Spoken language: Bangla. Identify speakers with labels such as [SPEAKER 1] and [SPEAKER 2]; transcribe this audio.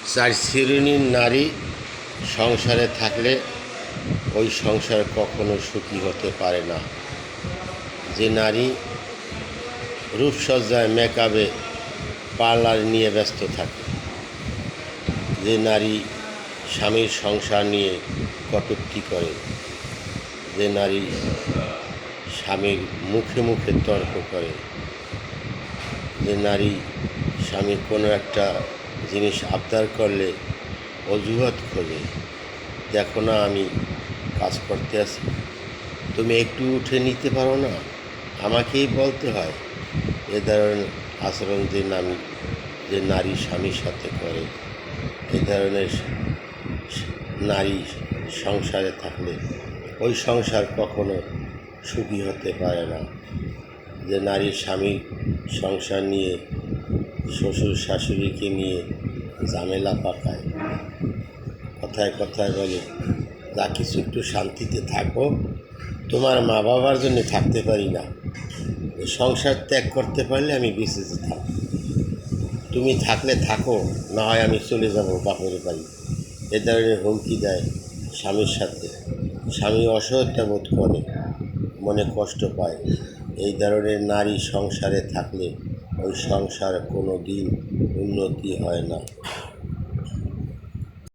[SPEAKER 1] চার শ্রেণীর নারী সংসারে থাকলে ওই সংসার কখনো সুখী হতে পারে না। যে নারী রূপসজ্জায় মেকআপে পার্লার নিয়ে ব্যস্ত থাকে, যে নারী স্বামীর সংসার নিয়ে কটূক্তি করে, যে নারী স্বামীর মুখে মুখে তর্ক করে, যে নারী স্বামীর কোনো একটা জিনিস আবদার করলে অজুহাত খোঁজে, দেখো না আমি কাজ করতে আসি, তুমি একটু উঠে নিতে পারো না, আমাকেই বলতে হয়। এ ধরনের আচরণ যে নারী স্বামীর সাথে করে, এ ধরনের নারী সংসারে থাকলে ওই সংসার কখনো সুখী হতে পারে না। যে নারী স্বামীর সংসার নিয়ে শ্বশুর শাশুড়িকে নিয়ে ঝামেলা পাকায়, কথায় কথায় বলে যা কিছু একটু শান্তিতে থাকো, তোমার মা বাবার জন্য থাকতে পারি না, সংসার ত্যাগ করতে পারলে আমি বেঁচে যেতাম, তুমি থাকলে থাকো, না হয় আমি চলে যাব বাপের বাড়ি। এ ধরনের হুমকি দেয় স্বামীর সাথে। স্বামী অসহায়তা বোধ করে, মনে কষ্ট পায়। এই ধরনের নারী সংসারে থাকলে ওই সংসার কোনো দিন উন্নতি হয় না।